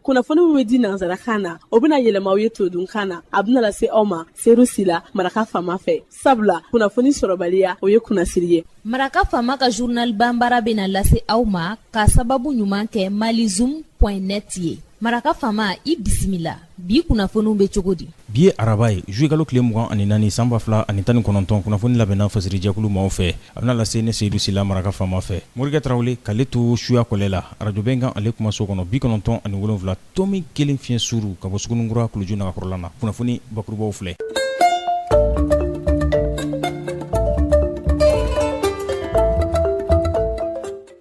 kunnafoni min bɛ di nanzarakan na o bɛna yɛlɛma aw ye todunkan na a bɛna lase aw ma seeru sila maraka faama fɛ sabula kunnafoni sɔrɔbaliya o ye kunnasiri ye. maraka faama ka journal banbara bɛna lase aw ma ka sababu ɲuman kɛ malizoom.net ye. maraka faama i bisimila bi kunnafoniw bɛ cogo di. bi ye araba ye juillet kalo tile 24 san 2019 kunnafoni labɛnna fasirijɛkulu maaw fɛ a bɛna lase ne seyidu sila maraka faama fɛ. morikɛ tarawele k'ale to suya kɔlɛ la arajo bɛn kan ale kumaso kɔnɔ 97.7 tomi 1 fiɲɛ suru ka bɔ sugununkura kuluju nagakɔrɔla na kunnafoni bakurubaw filɛ.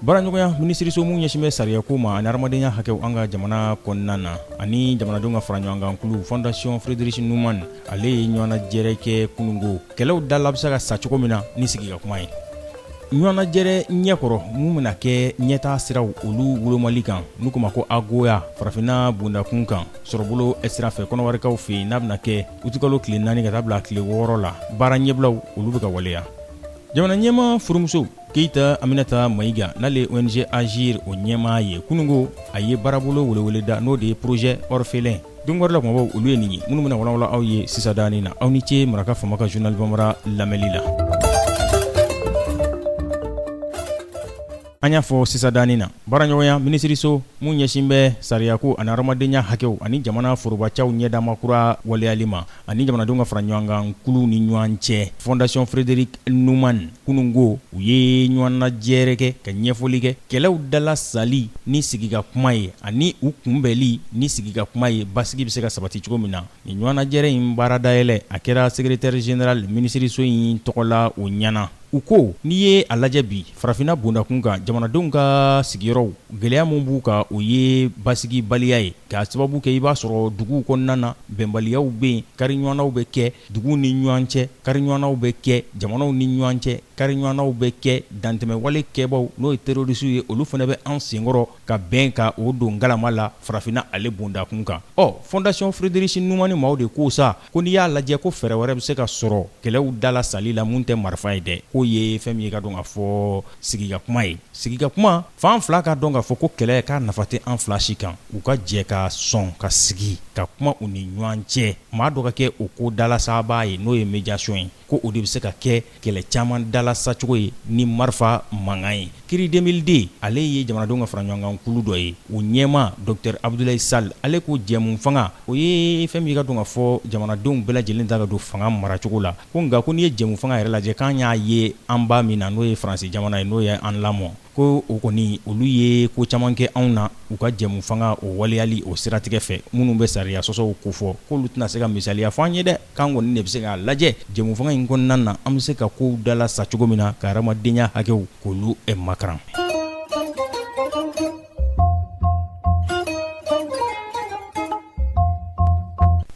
baraɲɔgɔnya minisiriso mun ɲɛsin bɛ sariyako ma ani adamadenya hakɛw an ka jamana kɔnɔna na ani jamanadenw ka fara ɲɔgɔn kan kulu fondation Frédéric Numan ale ye ɲɔgɔnna jɛrɛ kɛ kunungo kɛlɛw da la bɛ se ka sa cogo min na ni sigi ka kuma ye. ɲɔgɔnna jɛrɛ ɲɛkɔrɔ mun bɛna kɛ ɲɛtaa siraw olu wolomali kan n'u ko ma ko agoya farafinna bondakun kan sɔrɔbolo sira fɛ kɔnɔwarikaw fɛ yen n'a bɛna kɛ utikalo tile 4 ka taa bila tile 6 la baara ɲɛbilaw olu bɛ ka waleya. jamana ɲɛma furumuso Keita Aminata Maïga n'ale ONG Agir o ɲɛma ye kunungo a ye baarabolo welewele da n'o de ye projet orphelin don wɛrɛ la kumabaw olu ye nin ye minnu bɛna walawala aw ye sisadani na aw ni ce maraka faama ka journal banbara lamɛnli la. an y'a fɔ sisadani na baaraɲɔgɔnya minisiriso mun ɲɛsin bɛ sariyako ani adamadenya hakɛw ani jamana forobacaw ɲɛdamakura waleyali ma ani jamanadenw ka fara ɲɔgɔn kan kulu ni ɲɔgɔn cɛ fondation Frédéric Numan kunungo u ye ɲɔgɔnna jɛrɛ kɛ ka ɲɛfɔli kɛ kɛlɛw dala sali ni sigi ka kuma ye ani u kunbɛli ni sigi ka kuma ye basigi bɛ se ka sabati cogo min na ni ɲɔgɔnna jɛrɛ in baara dayɛlɛ a kɛra secrétaire général minisiriso in tɔgɔla o ɲana. u ko n'i ye a lajɛ bi farafinna bondakun kan jamanadenw ka sigiyɔrɔw gɛlɛya mun b'u kan o ye basigi baliya ye k'a sababu kɛ i b'a sɔrɔ duguw kɔnɔna na bɛnbaliyaw bɛ yen kariɲɔgɔnnaw bɛ kɛ duguw ni ɲɔgɔn cɛ kariɲɔgɔnnaw bɛ kɛ jamanaw ni ɲɔgɔn cɛ kariɲɔgɔnnaw bɛ kɛ dantɛmɛwale kɛbaw n'o ye terrorisiw ye olu fana bɛ an senkɔrɔ ka bɛn ka o don galama la farafinna ale bondakun kan fondation Frédéric Numani maaw de ko sa ko n'i y'a lajɛ ko fɛɛrɛ wɛrɛ bɛ se ka sɔrɔ kɛlɛw dala sali la mun tɛ marifa ye dɛ ko ye fɛn min ye ka dɔn ka fɔ sigika kuma ye sigika kuma fan fila ka dɔn ka fɔ ko kɛlɛ k'a nafa tɛ an fila si kan u ka jɛ ka sɔn ka sigi ka kuma u ni ɲɔgɔn cɛ maa dɔ ka kɛ o ko dalasaba ye n'o ye médiation ye ko o de bɛ se ka kɛ kɛlɛ caman dalasacogo ye ni marifa mankan ye kiri 2002 ale ye jamanadenw ka fara ɲɔgɔn kan kulu dɔ ye o ɲɛma Dr Abdoulaye Sall ale ko jɛmu fanga o ye fɛn min ye ka dɔn ka fɔ jamanadenw bɛɛ lajɛlen ta ka don fanga maracogo la ko nka ko n'i ye jɛmu fanga yɛrɛ lajɛ k'an y'a ye an ba min na n'o ye Faransi jamana ye n'o ye an lamɔ ko o kɔni olu ye ko caman kɛ anw na u ka jɛmu fanga o waleyali o siratigɛ fɛ minnu bɛ sariya sɔsɔw ko fɔ k'olu tɛna se ka misaliya fɔ an ye dɛ k'an kɔni de bɛ se k'a lajɛ jɛmu fanga in kɔnɔna na an bɛ se ka kow dala sa cogo min na ka hadamadenya hakɛw k'olu makaran.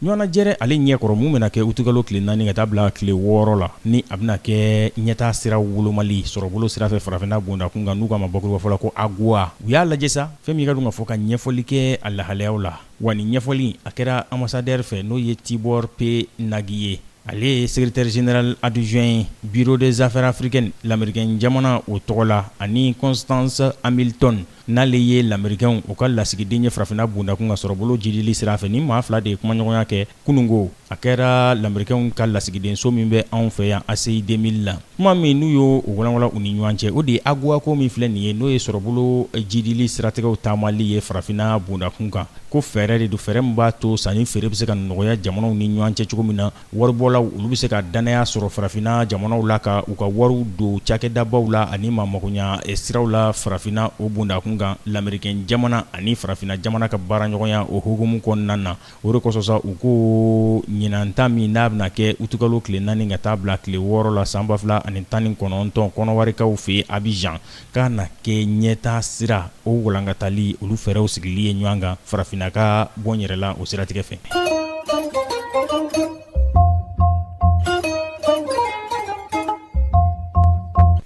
ɲɔgɔnna jɛrɛ ale ɲɛkɔrɔ mun bɛna kɛ utikalo tile 4 ka taa bila tile 6 la ni a bɛna kɛ ɲɛtaa sira wolomali sɔrɔbolo sira fɛ farafinna bondakun kan n'u k'a ma bakuruba fɔla ko agowa u y'a lajɛ sa fɛn min ka dun ka fɔ ka ɲɛfɔli kɛ a lahalayaw la wa ni ɲɛfɔli a kɛra ambassadeur fɛ n'o ye Tibor P Nagi ye ale ye secrétaire général adjoint bureau des affaires africaines l'américain jamana o tɔgɔ la ani Constance Hamilton n'ale ye l'américain o ka lasigiden ye farafinna bondakun ka sɔrɔbolo jidili sira fɛ ni maa fila de ye kumaɲɔgɔnya kɛ kunungo a kɛra l'américain ka lasigiden so min bɛ anw fɛ yan ACI 2000 la kuma min n'u y'o walawala u ni ɲɔgɔn cɛ o de ye agowa ko min filɛ nin ye n'o ye sɔrɔbolo jidili siratigɛw taamali ye farafinna bondakun kan ko fɛɛrɛ de don fɛɛrɛ min b'a to sanni feere bɛ se ka nɔgɔya jamanaw ni ɲɔgɔn cɛ cogo min na waribɔlaw olu bɛ se ka danaya sɔrɔ farafinna jamanaw la ka u ka wariw don cakɛdabaw la ani maamakoɲa siraw la farafinna o bondakun kan l'américain jamana ani farafinna jamana ka baara ɲɔgɔnya o hukumu kɔnɔna na o de kosɔn sa u ko ɲinanta min n'a bɛna kɛ utikalo tile 4 ka taa bila tile 6 la san 2019 kɔnɔwarikaw fɛ Abidjan k'a na kɛ ɲɛtaa sira o walankatali olu fɛɛrɛw sigili ye ɲɔgɔn kan farafinna ka bɔ n yɛrɛ la o siratigɛ fɛ.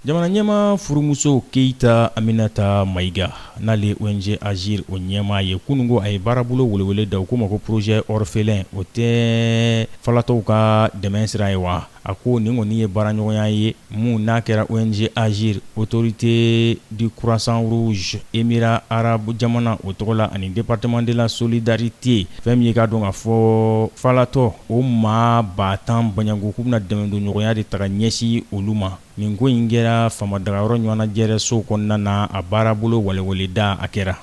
jamana ɲɛma furumuso Keita Aminata Maïga n'ale ONG Agir o ɲɛmaa ye kunungo a ye baarabolo welewele da u ko ma ko projet orphelin o tɛ falatɔw ka dɛmɛ sira ye wa a ko nin kɔni ye baaraɲɔgɔnya ye mun n'a kɛra ONG Agir autorité du croissant rouge émirat arabe jamana o tɔgɔ la ani département de la solidarité fɛn min ye k'a dɔn k'a fɔ falatɔ o maa ba tan banyanko k'u bɛna dɛmɛ don ɲɔgɔnya de taga ɲɛsin olu ma nin ko in kɛra famadagayɔrɔ ɲɔgɔnna jɛrɛ so kɔnɔna na a baarabolo walewaleda a kɛra.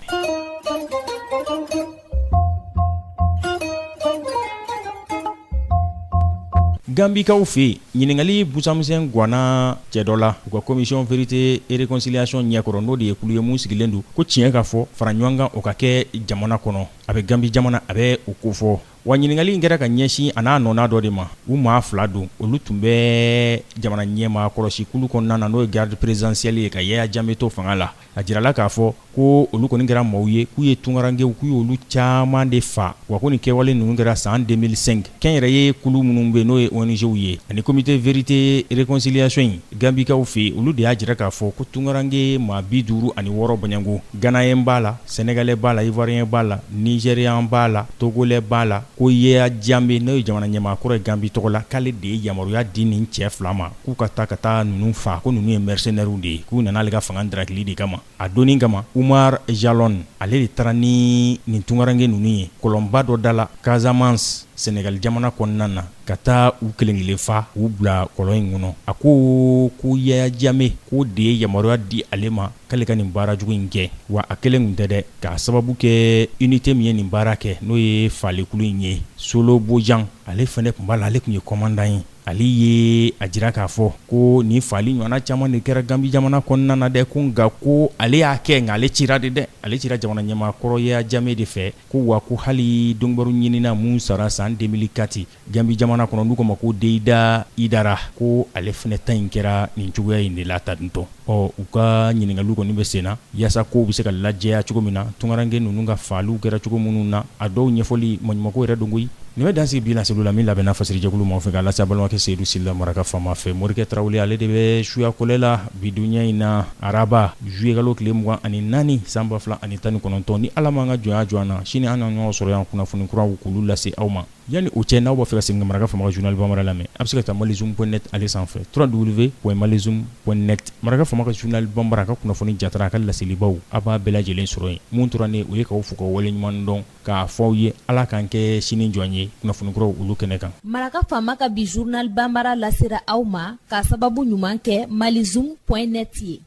Gambikaw fɛ ɲininkali busamisɛn gwana cɛ dɔ la u ka commission vérité et réconciliation ɲɛkɔrɔ n'o de ye kulu ye mun sigilen don ko tiɲɛ ka fɔ fara ɲɔgɔn kan o ka kɛ jamana kɔnɔ a bɛ Gambi jamana a bɛ o ko fɔ wa ɲininkali in kɛra ka ɲɛsin a n'a nɔna dɔ de ma u maa fila don olu tun bɛ jamana ɲɛmaa kɔlɔsi kulu kɔnɔna na n'o ye garde présidentielle ye ka Yaya Jammeh to fanga la a jirala k'a fɔ ko olu kɔni kɛra maaw ye k'u ye tunkarankew k'u y'olu caman de fa wa ko nin kɛwale ninnu kɛra san 2005 kɛnyɛrɛ ye kulu minnu bɛ n'o ye ONGw ye ani comité vérité réconciliation in Gambikaw fɛ olu de y'a jira k'a fɔ ko tunkaranke maa 56 banyanko Ghanayɛn b'a la Sénégalais b'a la Ivoirien b'a la Nigérian b'a la Togolais b'a la ko Yaya Jammeh n'o ye jamana ɲɛmaakɔrɔ ye Gambi tɔgɔ la k'ale de ye yamaruya di nin cɛ fila ma k'u ka taa ninnu faa ko ninnu ye mercenaires de ye k'u nana ale ka fanga darakili de kama a donnin kama Umar Jalon ale de taara ni nin tunkaranke ninnu ye kɔlɔnba dɔ da la Casamance Sénégal jamana kɔnɔna na ka taa u kelen fa u bila kɔlɔn in kɔnɔ a ko Yaya Jammeh k'o de ye yamaruya di ale ma k'ale ka nin baara jugu in kɛ wa a kelen kun tɛ dɛ k'a sababu kɛ unité min ye nin baara kɛ n'o ye Falekulu in ye Solo Bojan ale fɛnɛ kun b'a la ale kun ye commandant ye ale ye a jira k'a fɔ ko nin fali ɲɔgɔnna caman de kɛra Gambi jamana kɔnɔna na dɛ ko nka ko ale y'a kɛ nka ale cira de dɛ ale cira jamana ɲɛmaakɔrɔ Yaya Jammeh de fɛ ko wa ko hali dɔnnibaru ɲinina mun sara san 2004 Gambi jamana kɔnɔ n'u ko ma ko Deida Idara ko ale fɛnɛ ta in kɛra nin cogoya in de la tantɔ u ka ɲininkaliw kɔni bɛ senna yaasa ko bɛ se ka lajɛya cogo min na tunkaranke ninnu ka faliw kɛra cogo minnu na a dɔw ɲɛfɔli maɲumako yɛrɛ don koyi nin bɛ dansigi bi na selu la min labɛnna fasirijɛkulu maaw fɛ k'a lase a balimakɛ Seydou Sila Maraka fama fɛ Morikɛ Tarawele ale de bɛ suya kɔlɛ la bi dunya in na araba juillet kalo tile 24 san 2019 ni Ala m'an ka jɔnya jɔ an na sini an na ɲɔgɔn sɔrɔ yan kunnafoni kuraw k'olu lase aw ma yani o cɛ n'aw b'a fɛ ka segin Maraka fama ka journal Bambara lamɛn a bɛ se ka taa malizoom.net ale sanfɛ www.malizoom.net Maraka fama ka journal Bambara ka kunnafoni jatara a ka laselibaw a b'a bɛɛ lajɛlen sɔrɔ yen mun tora ne o ye k'aw fo ka waleɲuman dɔn k'a fɔ aw ye Ala k'an kɛ sini jɔn ye kunnafoni kuraw olu kɛnɛ kan Maraka fama ka bi journal Bambara lasera aw ma k'a sababu ɲuman kɛ malizoom.net ye